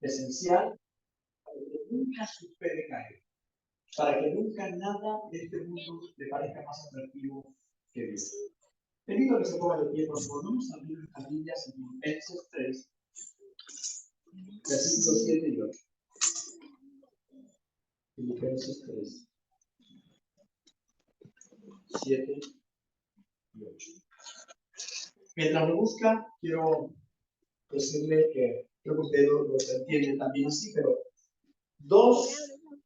esencial para que nunca supere caer, para que nunca nada de este mundo le parezca más atractivo que Dios. Te pido que se ponga de pie, por favor. Vamos a abrir nuestras Biblias en Filipenses 3, versículos 7 y 8. Filipenses 3, 7 y 8. Mientras lo busca, quiero decirle que creo que usted lo entiende también así, pero dos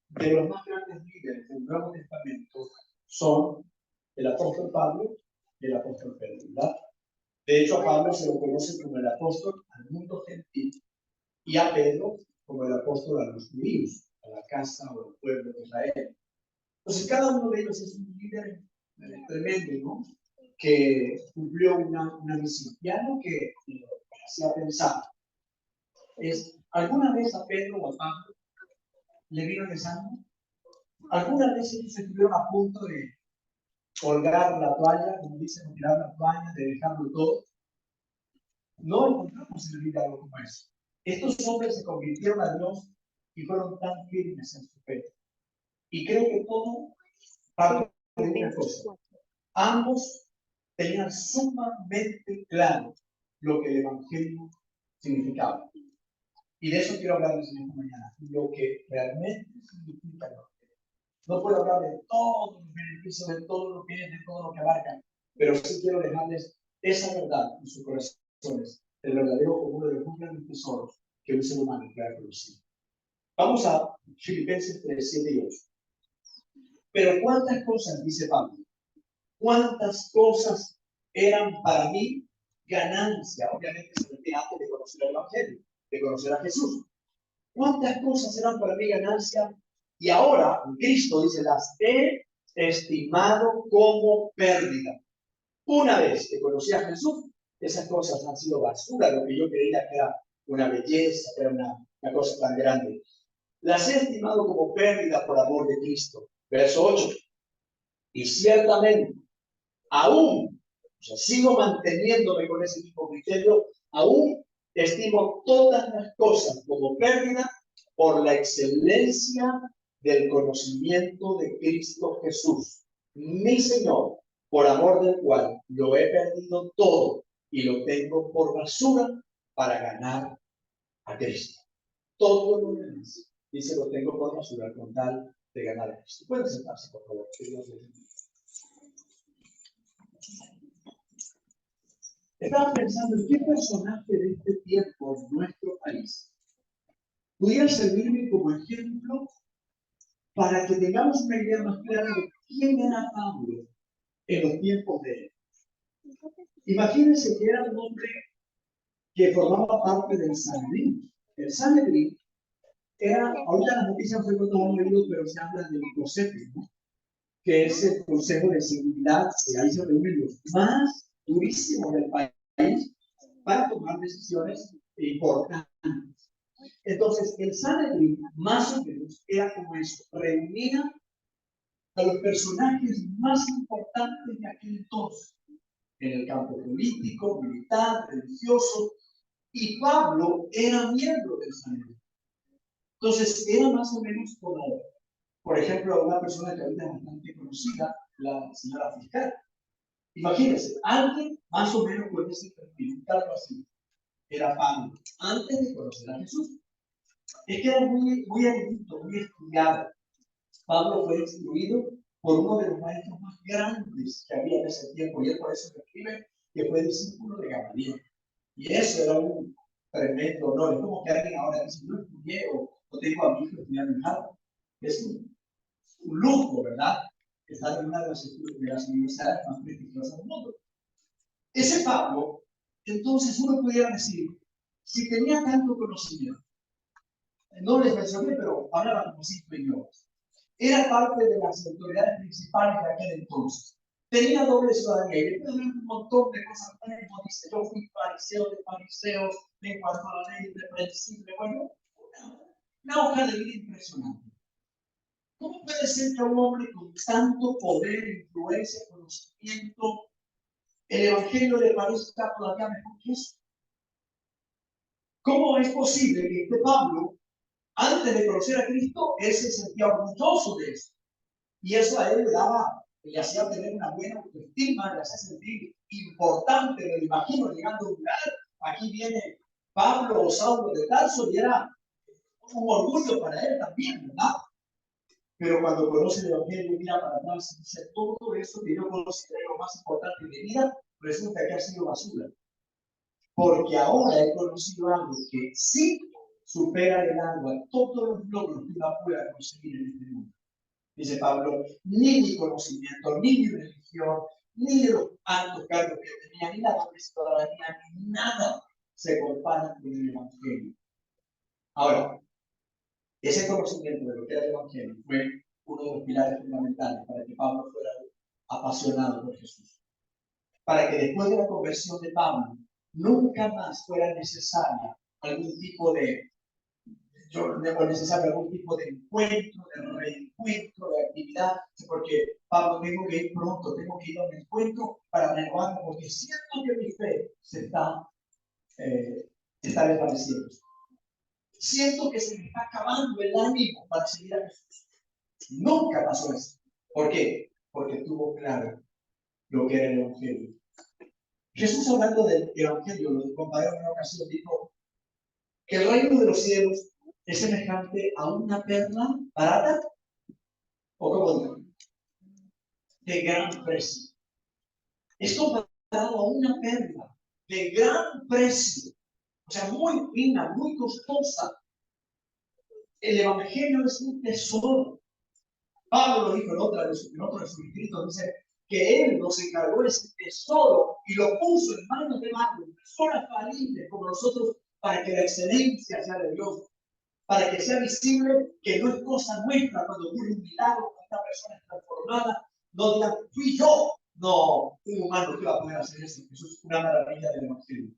de los más grandes líderes del Nuevo Testamento son el apóstol Pablo y el apóstol Pedro, ¿verdad? De hecho, a Pablo se lo conoce como el apóstol al mundo gentil y a Pedro como el apóstol a los judíos, a la casa o al pueblo de Israel. Entonces, cada uno de ellos es un líder tremendo, ¿no? Que cumplió una misión. Y algo que me hacía pensar es, ¿alguna vez a Pedro o a Pablo le vino el desánimo? ¿Alguna vez ellos estuvieron a punto de colgar la toalla, como dicen, tirar la toalla, de dejarlo todo? No encontramos en la Biblia algo como eso. Estos hombres se convirtieron a Dios y fueron tan firmes en su fe. Y creo que todo parte de una cosa. Ambos tenían sumamente claro lo que el Evangelio significaba. Y de eso quiero hablarles en esta mañana. Lo que realmente significa el Evangelio. No puedo hablar de todos los beneficios, de todo lo que es, de todo lo que abarca, pero sí quiero dejarles esa verdad en sus corazones, el verdadero como uno de los más grandes tesoros que un ser humano pueda producir. Vamos a Filipenses 3, 7 y 8. Pero ¿cuántas cosas, dice Pablo? ¿Cuántas cosas eran para mí ganancia? Obviamente se refiere antes de conocer el Evangelio, de conocer a Jesús. ¿Cuántas cosas eran para mí ganancia? Y ahora, Cristo dice, las he estimado como pérdida. Una vez que conocí a Jesús, esas cosas han sido basura, lo que yo creía que era una belleza, que era una cosa tan grande. Las he estimado como pérdida por amor de Cristo. Verso 8. Y ciertamente, aún, o sea, sigo manteniéndome con ese mismo criterio, aún estimo todas las cosas como pérdida por la excelencia del conocimiento de Cristo Jesús, mi Señor, por amor del cual lo he perdido todo y lo tengo por basura para ganar a Cristo. Todo lo demás, dice, lo tengo por basura con tal de ganar a Cristo. Pueden sentarse, por favor, que Dios les bendiga. Estaba pensando en qué personaje de este tiempo en nuestro país pudiera servirme como ejemplo para que tengamos una idea más clara de quién era Pablo en los tiempos de él. Imagínense que era un hombre que formaba parte del Sanedrín. El Sanedrín era, ahorita las noticias fue con todos leídos, pero se habla del COSEP, ¿no? Que es el Consejo de Seguridad, que ahí se reúnen los más durísimos del país para tomar decisiones importantes. Entonces, el Sanedrín, más o menos, era como esto: reunía a los personajes más importantes de aquel entonces, en el campo político, militar, religioso, y Pablo era miembro del Sanedrín. Entonces, era más o menos como, por ejemplo, una persona que ahorita es bastante conocida, la señora fiscal. Imagínense, alguien más o menos con ese perfil, algo así, era Pablo, antes de conocer a Jesús. Es que era muy erudito, muy estudiado. Pablo fue instruido por uno de los maestros más grandes que había en ese tiempo, y él por eso escribe que fue discípulo de Gamaliel. Y eso era un tremendo honor. Es como que alguien ahora dice: no estudié o tengo a mi hijo estudiando en Harvard. Es un lujo, ¿verdad? Estar en una de las universidades más prestigiosas del mundo. Ese Pablo, entonces uno pudiera decir, si tenía tanto conocimiento, no les mencioné, pero hablaba como 5 idiomas. Era parte de las autoridades principales de aquel entonces. Tenía doble ciudadanía. Y después de un montón de cosas, como dice, yo fui fariseo de fariseos, en cuanto a la ley irreprensible. Bueno, una hoja de vida impresionante. ¿Cómo puede ser que un hombre con tanto poder, influencia, conocimiento, el Evangelio le parezca todavía mejor que eso? ¿Cómo es posible que este Pablo, antes de conocer a Cristo, él se sentía orgulloso de eso? Y eso a él le hacía tener una buena autoestima, le hacía sentir importante. Me lo imagino llegando a un lugar, aquí viene Pablo o Saulo de Tarso, y era un orgullo para él también, ¿verdad? Pero cuando conoce el Evangelio, mira para atrás y dice, todo eso que yo consideré lo más importante de mi vida, resulta que ha sido basura. Porque ahora he conocido algo que sí supera el agua todos los logros que uno pueda conseguir en este mundo. Dice Pablo, ni mi conocimiento, ni mi religión, ni de los altos cargos que tenía, ni la doble ciudadanía, ni nada se compara con el Evangelio. Ahora, ese conocimiento de lo que era el Evangelio fue uno de los pilares fundamentales para que Pablo fuera apasionado por Jesús. Para que después de la conversión de Pablo, nunca más fuera necesaria algún tipo de algún tipo de encuentro, de reencuentro, de actividad, porque Pablo, tengo que ir pronto, tengo que ir a un encuentro para renovarme, porque siento que mi fe se está desvaneciendo. Siento que se me está acabando el ánimo para seguir a Jesús. Nunca pasó eso. ¿Por qué? Porque tuvo claro lo que era el Evangelio. Jesús, hablando del Evangelio, lo comparó en una ocasión, dijo que el reino de los cielos es semejante a una perla barata, o como digo, de gran precio. Es comparado a una perla de gran precio, o sea, muy fina, muy costosa. El Evangelio es un tesoro. Pablo lo dijo en otro de sus escritos, dice que él nos encargó ese tesoro y lo puso en manos de manos, personas falibles como nosotros, para que la excelencia sea de Dios, para que sea visible que no es cosa nuestra cuando ocurre un milagro, cuando esta persona es transformada, no digan, fui yo. No, un humano que va a poder hacer eso. Eso es una maravilla del Evangelio.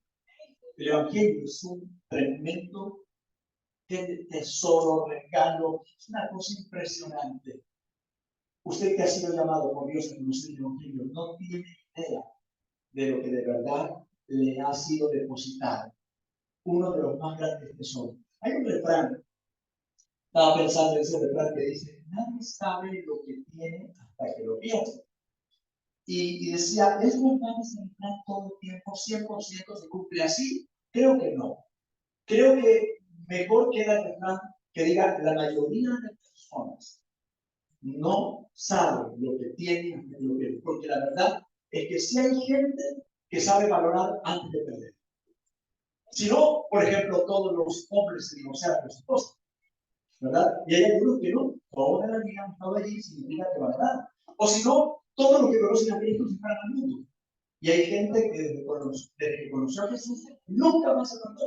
El Evangelio es un tremendo tesoro, regalo, es una cosa impresionante. Usted que ha sido llamado por Dios a conocer el Evangelio no tiene idea de lo que de verdad le ha sido depositado. Uno de los más grandes tesoros. Hay un refrán, estaba pensando en ese refrán que dice, nadie sabe lo que tiene hasta que lo pierde. Y decía, ¿es verdad ese refrán todo el tiempo, 100% se cumple así? Creo que no. Creo que mejor queda el refrán que diga, la mayoría de personas no sabe lo que tiene hasta que lo pierde. Porque la verdad es que sí hay gente que sabe valorar antes de perder. Si no, por ejemplo, todos los hombres se divorciaron de su esposa, ¿verdad? Y hay algunos que no, toda la vida han estado allí, significa que valorar. O si no, todos los que conocen a Cristo se fueron al mundo. Y hay gente que desde que conoció a Jesús nunca más se conoció.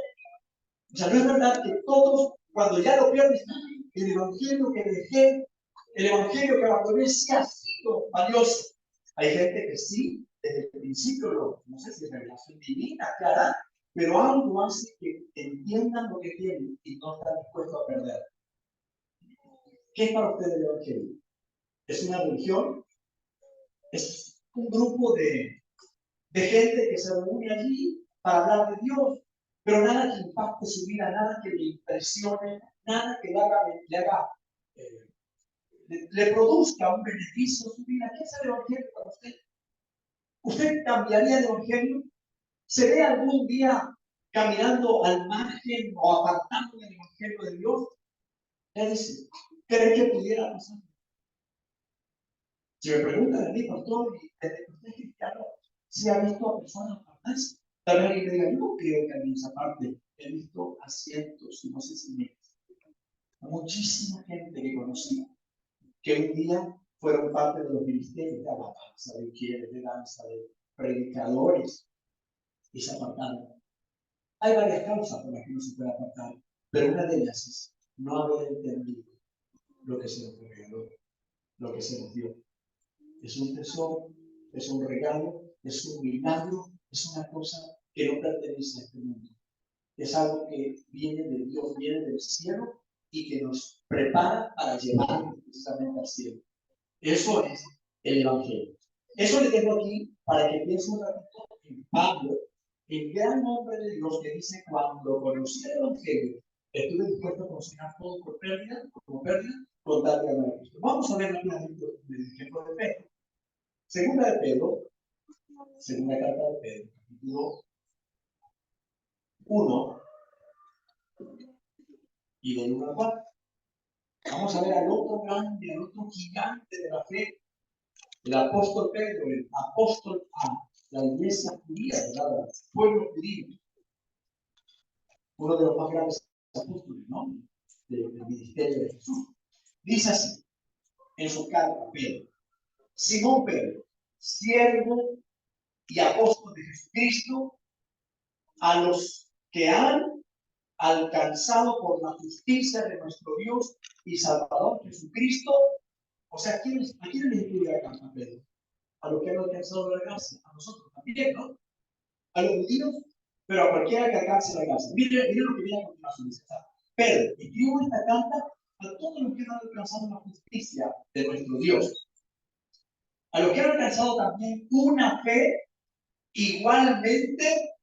O sea, no es verdad que todos, cuando ya lo pierden, el evangelio que dejé, el evangelio que abandoné, sí ha sido valioso. Hay gente que sí, desde el principio, no sé si es revelación divina, clara, pero algo hace que entiendan lo que tienen y no están dispuestos a perder. ¿Qué es para ustedes el evangelio? ¿Es una religión? ¿Es un grupo de gente que se reúne allí para hablar de Dios? Pero nada que impacte su vida, nada que le impresione, nada que le produzca un beneficio a su vida. ¿Qué es el evangelio para usted? ¿Usted cambiaría el evangelio? ¿Se ve algún día caminando al margen o apartando del evangelio de Dios? Es decir, ¿cree que pudiera pasar? Si me preguntan a mí, pastor, y desde que usted es cristiano, si ha visto a personas apartarse, tal vez alguien me diga, yo no creo que a mí esa parte. He visto a cientos, y no sé si miles, muchísima gente que conocí, que un día fueron parte de los ministerios de alabanza, de quienes, de danza, de predicadores, y se apartaron. Hay varias causas por las que no se puede apartar, pero una de ellas es no haber entendido lo que se nos regaló, lo que se nos dio. Es un tesoro, es un regalo, es un milagro, es una cosa que no pertenece a este mundo. Es algo que viene de Dios, viene del cielo y que nos prepara para llevarnos precisamente al cielo. Eso es el Evangelio. Eso le tengo aquí para que piense un ratito en Pablo, el gran hombre de Dios que dice, cuando conocí el Evangelio, estuve dispuesto a considerar todo por pérdida, como pérdida, con tal de amar a Cristo. Vamos a ver rápidamente el ejemplo de Pedro. Segunda de Pedro, segunda carta de Pedro, capítulo 1, y del 1 al 4. Vamos a ver al otro grande, al otro gigante de la fe, el apóstol Pedro, el apóstol a la iglesia judía, ¿verdad? El pueblo judío, uno de los más grandes apóstoles, ¿no? Del ministerio de Jesús. Dice así, en su carta, Pedro, Simón Pedro, siervo y apóstol de Jesucristo, a los que han alcanzado por la justicia de nuestro Dios y Salvador Jesucristo. O sea, ¿a quiénes le escribe la carta Pedro? A los que han alcanzado la gracia, a nosotros también, ¿no? A los judíos, pero a cualquiera que alcance la gracia. Mire lo que viene a continuación. Pedro, escribo esta carta a todos los que han alcanzado la justicia de nuestro Dios, a los que han alcanzado también una fe igualmente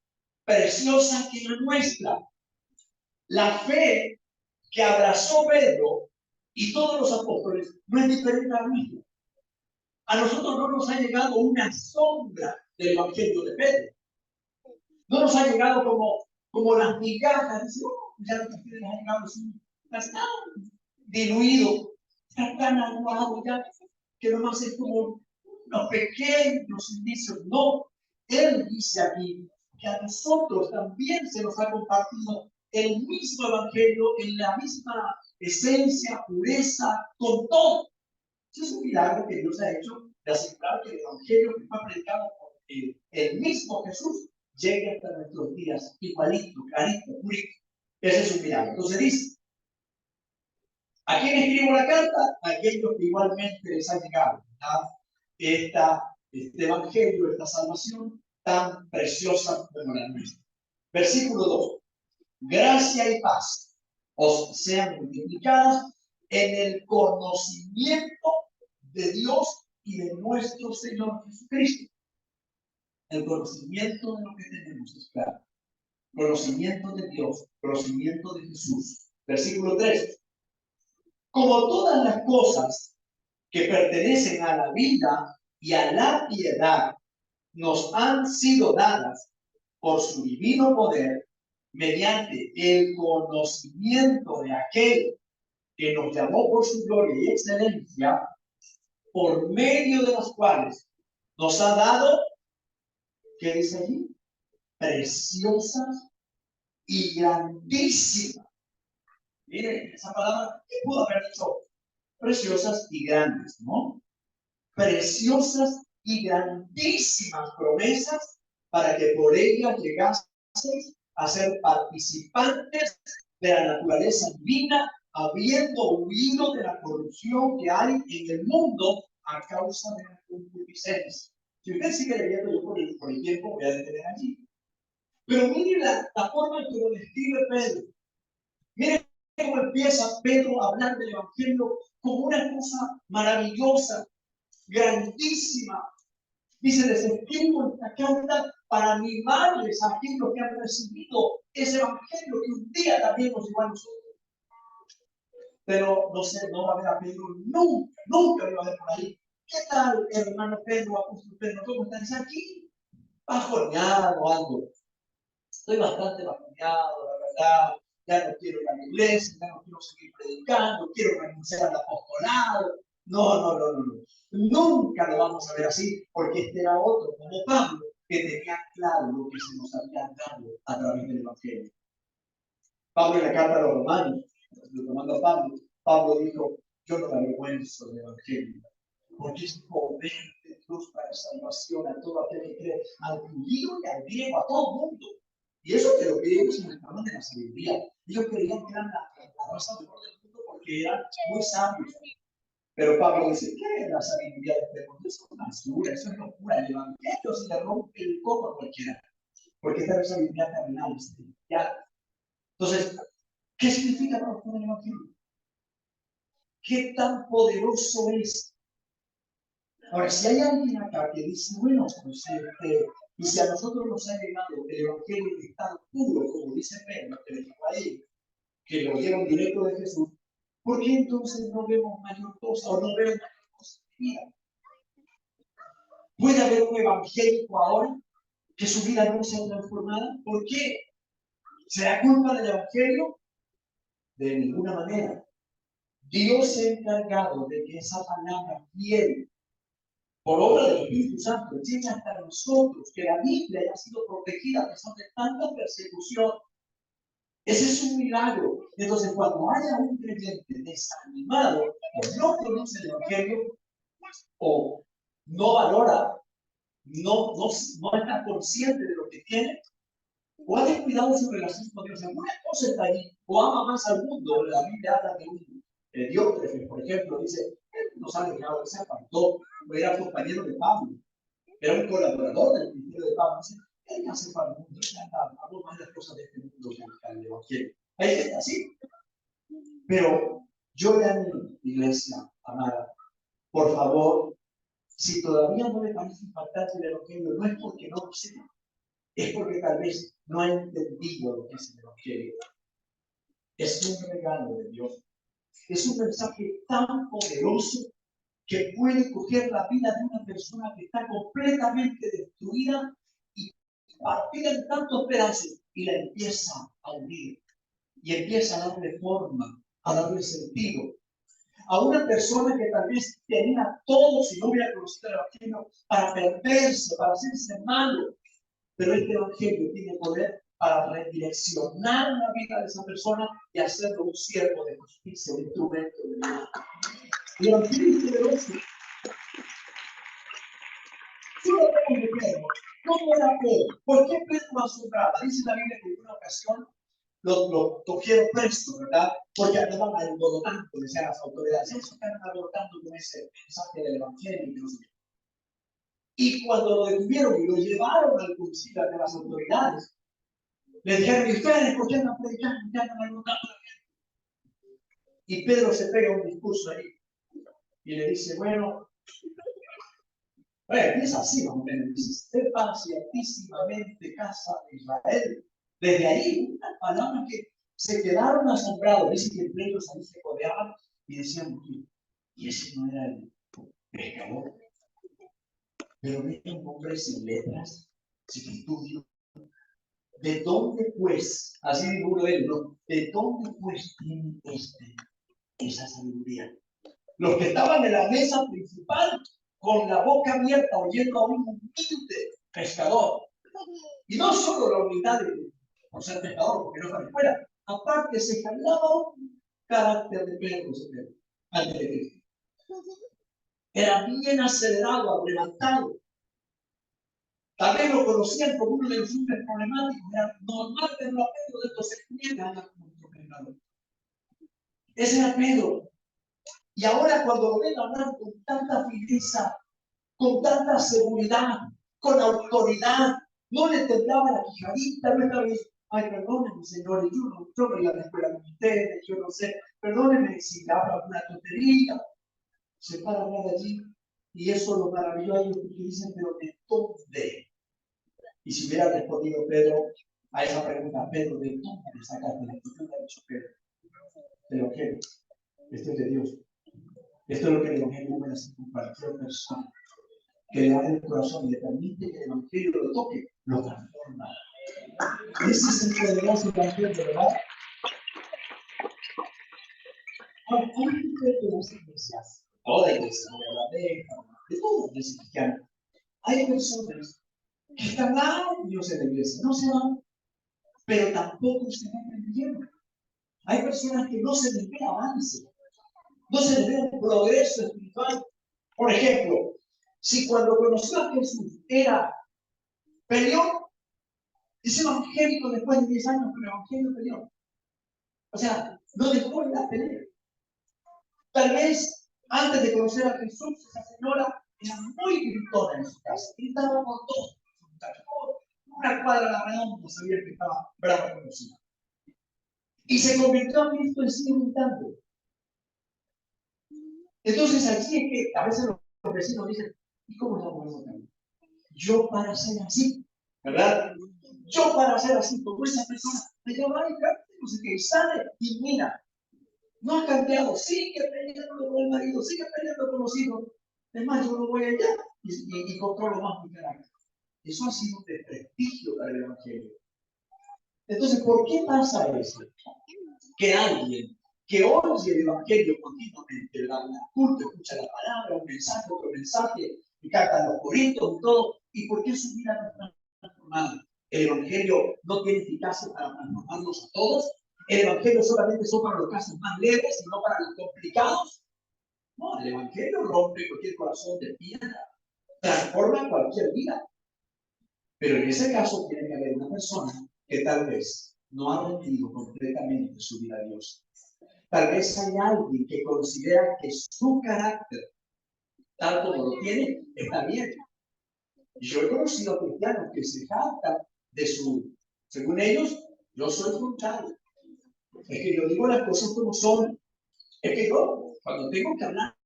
preciosa que la nuestra. La fe que abrazó Pedro y todos los apóstoles no es diferente a la misma. A nosotros no nos ha llegado una sombra del Evangelio de Pedro. No nos ha llegado como las migajas. Dice, ya lo que ustedes han llegado está tan diluido, está tan aguado ya, que nomás es como unos pequeños indicios. No, él dice aquí que a nosotros también se nos ha compartido el mismo Evangelio en la misma esencia, pureza, con todo. Ese es un milagro que Dios ha hecho de asegurar que el Evangelio que fue predicado por el mismo Jesús llegue hasta nuestros días, igualito, clarito, purito. Ese es un milagro. Entonces dice, ¿a quién escribo la carta? A aquellos que igualmente les ha llegado este Evangelio, esta salvación tan preciosa como la nuestra. Versículo 2. Gracia y paz os sean multiplicadas en el conocimiento de Dios y de nuestro Señor Jesucristo. El conocimiento de lo que tenemos es claro. Conocimiento de Dios, conocimiento de Jesús. Versículo 3. Como todas las cosas que pertenecen a la vida y a la piedad nos han sido dadas por su divino poder, mediante el conocimiento de aquel que nos llamó por su gloria y excelencia, por medio de las cuales nos ha dado, ¿qué dice allí? Preciosas y grandísimas. Miren, esa palabra, ¿qué pudo haber dicho? Preciosas y grandes, ¿no? Preciosas y grandísimas promesas para que por ellas llegaseis a ser participantes de la naturaleza divina, habiendo huido de la corrupción que hay en el mundo a causa de la concupiscencia. Si usted sigue leyendo, yo por el tiempo voy a detener allí. Pero mire la forma en que lo describe Pedro. Mire cómo empieza Pedro a hablar del Evangelio como una cosa maravillosa, grandísima. Dice, les escribo esta carta para animarles a aquellos que han recibido ese Evangelio que un día también nos llevó a nosotros. Pero no sé, no va a ver a Pedro nunca lo va a ver por ahí. ¿Qué tal, hermano Pedro, apóstol Pedro? ¿Cómo estás aquí? Bajoneado o algo. Estoy bastante bajoneado, la verdad. Ya no quiero ir a la iglesia, ya no quiero seguir predicando, quiero renunciar al apostolado. No. Nunca lo vamos a ver así, porque este era otro, como Pablo, que tenía claro lo que se nos había dado a través del Evangelio. Pablo en la carta a los romanos, retomando a Pablo dijo, yo no me avergüenzo del Evangelio, porque es poder de Dios para salvación a todo aquel que cree, al judío y al griego, a todo mundo. Y eso que los griegos se estaban de la sabiduría. Ellos creían que eran la raza mejor del mundo porque eran muy sabios. Pero Pablo dice, ¿qué es la sabiduría de este mundo? Eso es basura, eso es locura. El Evangelio se le rompe el coco a cualquiera. Porque esta es la sabiduría terrenal, espiritual. Entonces, ¿qué significa para usted el Evangelio? ¿Qué tan poderoso es? Ahora, si hay alguien acá que dice, bueno, pues Y si a nosotros nos ha llegado el Evangelio de estado puro, como dice Pedro, que le dijo a ellos, que lo oyeron directo de Jesús, ¿por qué entonces no vemos mayor cosa o no vemos mayor cosa en vida? ¿Puede haber un evangélico ahora que su vida no sea transformada? ¿Por qué? ¿Será culpa del evangelio? De ninguna manera. Dios se ha encargado de que esa palabra fiel, por obra del Espíritu Santo, llegue hasta nosotros, que la Biblia haya sido protegida a pesar de tanta persecución. Ese es un milagro. Entonces, cuando haya un creyente desanimado, o no conoce el evangelio, o no valora, no está consciente de lo que tiene, o ha descuidado su relación con Dios. Alguna cosa está ahí, o ama más al mundo. La Biblia habla de un Diótrefes, por ejemplo, dice, él nos ha dejado, él se apartó, era compañero de Pablo, era un colaborador del ministerio de Pablo. Dice, él hace para el mundo, él habló más las cosas de este mundo que al evangelio. Hay gente así. Pero yo le animo, iglesia amada, por favor, si todavía no le parece impactante el evangelio, no es porque no lo sepa, es porque tal vez no ha entendido lo que es el evangelio. Es un regalo de Dios. Es un mensaje tan poderoso que puede coger la vida de una persona que está completamente destruida y partida en tantos pedazos y la empieza a unir y empieza a darle forma, a darle sentido. A una persona que tal vez tenía todo si no hubiera conocido el evangelio para perderse, para hacerse malo. Pero este evangelio tiene poder para redireccionar la vida de esa persona y hacerlo un siervo de justicia, un instrumento de Dios. El evangelio es poderoso. Solo tenemos que Pedro. ¿Cómo era Pedro? ¿Por qué Pedro asombraba? Dice la Biblia que en una ocasión lo cogieron presto, ¿verdad? Porque andaban alborotando, decían las autoridades. Eso que andan alborotando con ese mensaje del evangelio. Y cuando lo detuvieron y lo llevaron al concilio de las autoridades, le dijeron, ¿y ustedes por qué andan predicando? ¿Por qué andan alborotando? Y Pedro se pega un discurso ahí y le dice, bueno, empieza así, más o menos. Dice, sepa ciertísimamente, casa de Israel. Desde ahí, unas palabras que se quedaron asombrados. Dice que entre ellos ahí se codeaban y decían, y ese no era el pescador. Pero era un hombre sin letras, sin estudio. ¿De dónde pues, así dijo uno de ellos, ¿no? ¿De dónde pues tiene esa sabiduría? Los que estaban en la mesa principal, con la boca abierta, oyendo a un humilde pescador. Y no solo la humildad por ser pescador, porque no fue a la escuela, aparte se jalaba un carácter de Pedro, antes de Cristo. Era bien acelerado, arrebatado. Tal vez lo conocían como uno de los hombres problemáticos. Era normal verlo a Pedro de estos estudiantes anda como un profesor. Ese era Pedro. Y ahora cuando lo ven hablar con tanta firmeza, con tanta seguridad, con autoridad, no le temblaba la quijadita, no estaba diciendo, ay, perdónenme, señores, yo no iba a la escuela con ustedes, yo no sé, perdónenme si hablo alguna tontería. Se para a hablar allí y eso lo maravilló a ellos porque dicen, pero ¿de dónde? Y si hubiera respondido Pedro a esa pregunta, Pedro, ¿de dónde le sacaste la instrucción? Le ha dicho Pedro, del Evangelio. Esto es de Dios. Esto es lo que el Evangelio puede hacer con cualquier persona que le abre el corazón y le permite que el Evangelio lo toque, lo transforma. Ese es el poderoso Evangelio, ¿verdad? Ahora, hay diferentes iglesias, toda iglesia, no voy a hablar de todas las iglesias cristianas. Hay personas que están años en la iglesia, no se van, pero tampoco se meten en lleno. Hay personas que no se les ve avance, no se les ve un progreso espiritual. Por ejemplo, si cuando conoció a Jesús era peleón, es evangélico después de 10 años, pero evangelio peleón. O sea, no dejó la pelea. Tal vez antes de conocer a Jesús, esa señora era muy gritona en su casa. Gritaba con todos. Una cuadra a la redonda sabía que estaba brava con los hijos. Y se convirtió a Cristo y sigue gritando. Entonces, así es que a veces los vecinos dicen, ¿y cómo es la mujer? Yo para ser así, ¿verdad? Yo para ser así como esa persona, allá va y no sé qué, y sale y mira, no ha cambiado, sigue peleando con el marido, sigue peleando con los hijos. Es más, yo no voy allá y controlo más mi carácter. Eso ha sido un desprestigio para el Evangelio. Entonces, ¿por qué pasa eso? Que alguien que oye el Evangelio continuamente, la culto, escucha la palabra, un mensaje, otro mensaje, y cantan los corintios y todo, ¿y por qué su vida no está transformada? El Evangelio no tiene eficacia para transformarnos a todos. El Evangelio solamente son para los casos más leves y no para los complicados. No, el Evangelio rompe cualquier corazón de piedra, transforma cualquier vida. Pero en ese caso tiene que haber una persona que tal vez no ha rendido completamente su vida a Dios. Tal vez hay alguien que considera que su carácter, tal como lo tiene, está bien. Y yo he conocido cristianos que se jactan de su, según ellos, yo soy frontal. Es que yo digo las cosas como son. Es que yo, cuando tengo que hablar,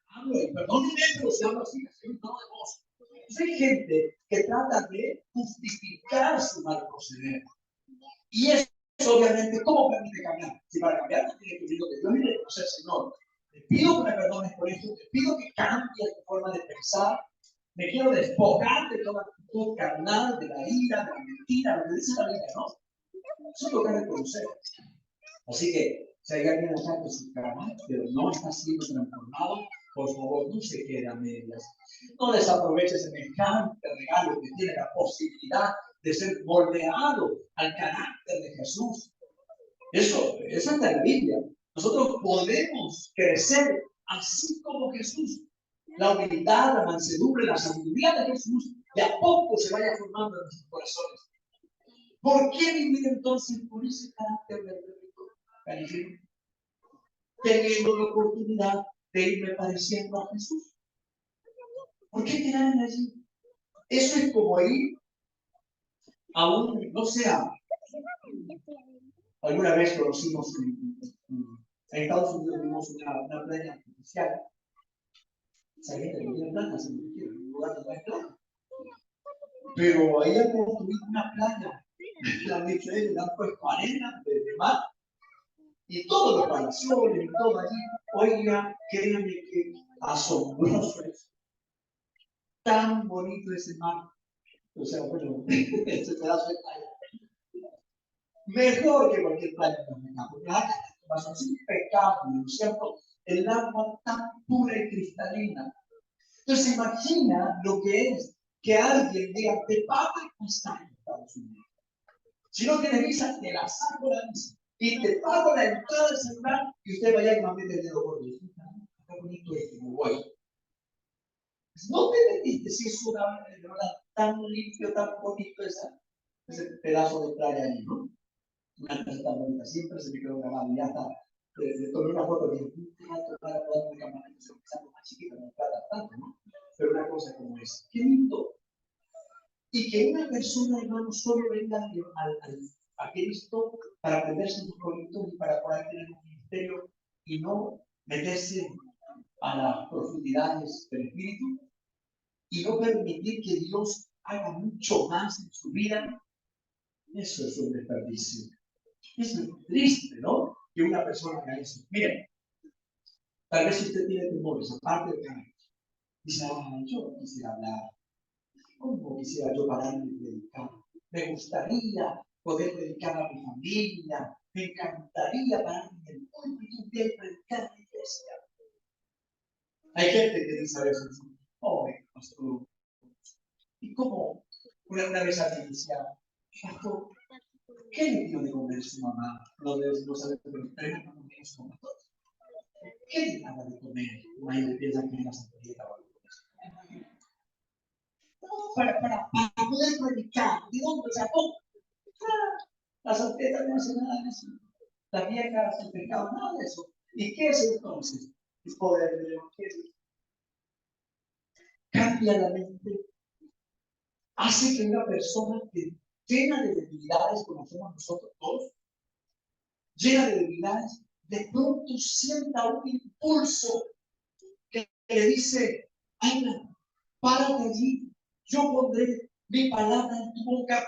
hablo. Perdónenme, pero si hablo así, así un tono de voz. Entonces hay gente que trata de justificar su mal proceder. Y eso, obviamente, ¿cómo permite cambiar? Si para cambiar no tiene que pedir de Dios y reconocer, Señor, te pido que me perdones por esto, te pido que cambies tu forma de pensar, me quiero despojar de toda actitud carnal, de la ira, de la mentira, lo que dice la Biblia, ¿no? Eso es lo que hay que reconocer. Así que, si hay alguien acá que su carácter no está siendo transformado, por favor, no se quede a medias. No desaproveche semejante regalo que tiene la posibilidad de ser moldeado al carácter de Jesús. Eso está en la Biblia. Nosotros podemos crecer así como Jesús. La humildad, la mansedumbre, la sabiduría de Jesús, de a poco se vaya formando en nuestros corazones. ¿Por qué vivir entonces con ese carácter del perrito? Teniendo la oportunidad de irme pareciendo a Jesús. ¿Por qué quedarme allí? Eso es como ir a un, no sé, alguna vez conocimos en Estados Unidos vimos una playa artificial. Esa gente no tiene plata, se me quiere, en un lugar donde no hay plata. Pero ahí han construido una playa, la han dicho ellos, le han puesto arena de mar y todos los palazones y todo allí. Oiga, créanme que asombroso es. Tan bonito ese mar. O sea, bueno, ese pedazo de playa. Mejor que cualquier playa que acá, porque acá es impecable, ¿no es cierto? El agua tan pura y cristalina. Entonces, imagina lo que es que alguien diga, te pago el pasaje en Estados Unidos. Si no tienes visa, te la saco la visa. Y te pago la entrada del celular y usted vaya y me mete el dedo por Dios. Está bonito esto, me voy. No te metiste si es una tan limpio, tan bonito ese pedazo de playa ahí, ¿no? Una cosa tan bonita, siempre se me quedó grabado y ya está. Le tomé una foto de un teatro para poder una cámara que se empezaba más chiquita, no para tanto, ¿no? Pero una cosa como esa. Qué lindo. Y que una persona, hermano, solo venga a Cristo para aprenderse sus proyectos y para poder tener un ministerio y no meterse a las profundidades del Espíritu y no permitir que Dios haga mucho más en su vida, eso es un desperdicio. Es triste, ¿no? Que una persona haga eso. Miren, tal vez usted tiene temores, aparte de carácter. Dice, yo quisiera hablar. ¿Cómo quisiera yo pararme y predicar? Me gustaría poder dedicar a mi familia. Me encantaría pararme en el púlpito y predicar a mi iglesia. Hay gente que dice a veces, oh, pastor, ¿y cómo? Una vez alguien decía, pastor, ¿qué le dio de comer su mamá? No sabe, pero entrega cuando viene su mamá. ¿Qué le daba de comer? Nadie piensa que es la santería o algo así. Para poder predicar. ¿De dónde sacó? La santería no hace nada de eso. La vieja hace el pecado, nada de eso. ¿Y qué es entonces? El poder del evangelio. Cambia la mente. Hace que una persona que llena de debilidades, como somos nosotros todos, llena de debilidades, de pronto sienta un impulso que le dice, Aina, párate allí, yo pondré mi palabra en tu boca.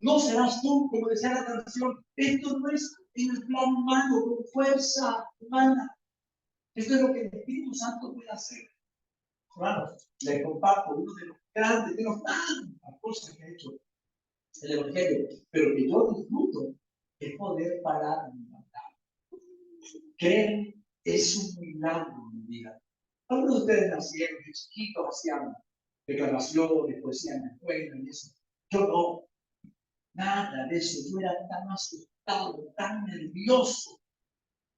No serás tú, como decía la canción. Esto no es en el plan humano, con fuerza humana. Esto es lo que el Espíritu Santo puede hacer. Hermanos, les comparto uno de los grandes, de los tantas cosas que ha hecho el Evangelio, pero que yo disfruto, es poder parar mi palabra. Créanme, es un milagro en mi vida. Algunos de ustedes nacieron de chiquitos, hacían declamaciones, poesía en la escuela y eso. Yo no, nada de eso. Yo era tan asustado, tan nervioso.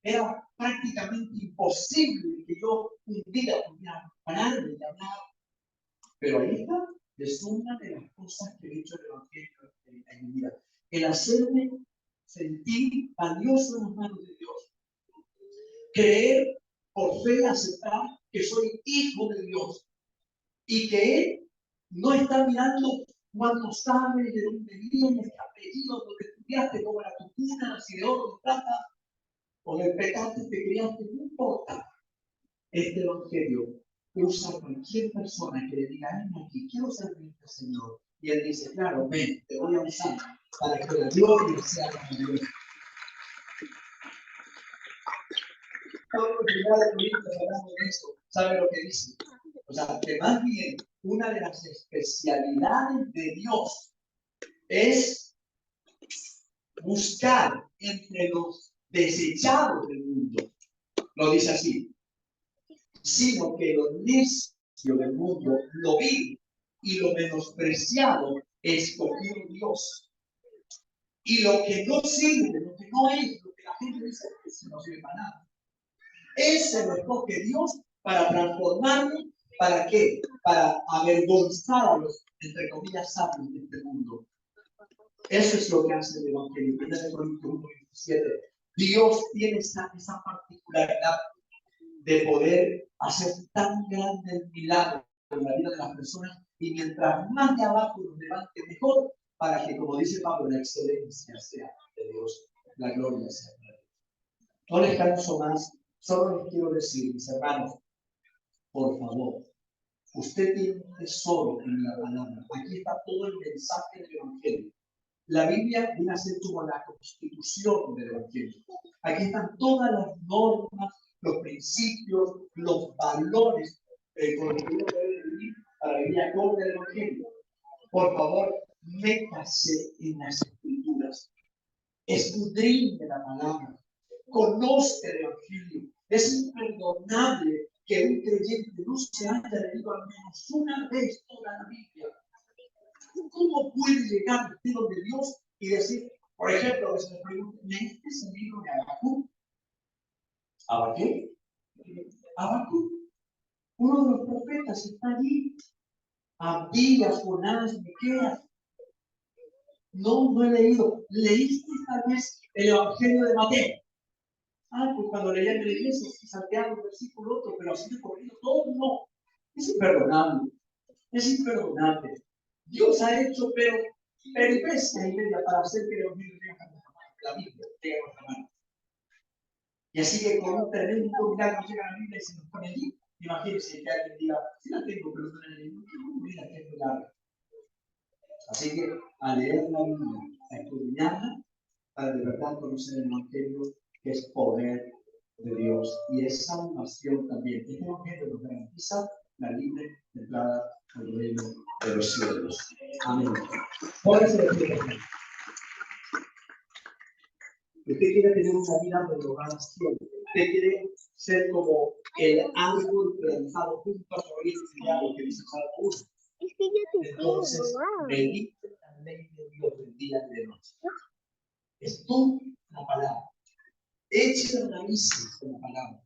Era prácticamente imposible que yo un día pudiera pararme y hablar. Pero ahí está, es una de las cosas que he hecho el Evangelio en mi vida. El hacerme sentir valioso en las manos de Dios. Creer por fe, aceptar que soy hijo de Dios. Y que Él no está mirando cuánto sabes, de dónde vienes, qué apellido, dónde estudiaste, cómo era tu cuna, si de oro, de plata, o del pecado que te criaste, no importa. Este Evangelio usa a cualquier persona que le diga, ven aquí, quiero servirte, Señor. Y Él dice, claro, ven, te voy a usar para que la gloria sea para Dios. Pablo en Corintios hablando de esto, ¿sabe lo que dice? O sea, que más bien una de las especialidades de Dios es buscar entre los desechados del mundo. Lo dice así. Sino que lo necio del mundo, lo vil y lo menospreciado, escogió Dios. Y lo que no sirve, lo que no es, lo que la gente dice, eso no sirve para nada. Ese lo escoge Dios para transformarlo. ¿Para qué? Para avergonzar a los, entre comillas, sabios de este mundo. Eso es lo que hace el Evangelio. 1 Corintios 1:27. Dios tiene esa particularidad de poder hacer tan grande el milagro en la vida de las personas, y mientras más de abajo los levante, mejor, para que, como dice Pablo, la excelencia sea de Dios, la gloria sea de Dios. No les canso más, solo les quiero decir, mis hermanos, por favor, usted tiene un tesoro en la palabra. Aquí está todo el mensaje del Evangelio. La Biblia viene a ser como la constitución del Evangelio. Aquí están todas las normas, los principios, los valores con los que uno debe vivir para vivir acorde al Evangelio. Por favor, métase en las Escrituras. Escudriñe la palabra. Conozca el Evangelio. Es imperdonable que un creyente no se haya leído al menos una vez toda la Biblia. ¿Cómo puede llegar usted donde Dios y decir, por ejemplo, que se me pregunte, ¿leíste ese libro de Habacuc? ¿Habacuc? Habacuc. Uno de los profetas está allí. Abdías, Jonás, Miqueas. No he leído. ¿Leíste tal vez el Evangelio de Mateo? Pues cuando leía en la iglesia, salteaba un versículo otro, pero así de corrido todo, no. Es imperdonable. Es imperdonable. Dios ha hecho, pero peripecia y media para hacer que el Evangelio llegue a la Biblia, llegue a nuestra mano. Y así que con un tremendo milagro llega a la Biblia y se nos pone allí. Imagínense que alguien diga, sí la tengo, pero no la leo. Mira qué milagro. Así que a leer la Biblia, a escudriñarla, para de verdad conocer el Evangelio, que es poder de Dios y es salvación también. Este Evangelio nos garantiza la libre entrada al reino de los cielos. Amén. Póngase de pie. Usted quiere tener una vida renovada siempre. Usted quiere ser como el árbol realizado junto a su origen, que dice Salmo 1. Entonces, medite la ley de Dios del día y de noche. Estudie la palabra. Eche raíces con la palabra.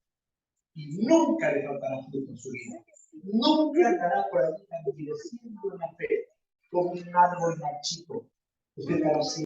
Y nunca le faltará fruto en su vida. Nunca andará por ahí languideciendo en la fe como un árbol marchito. Usted estará así.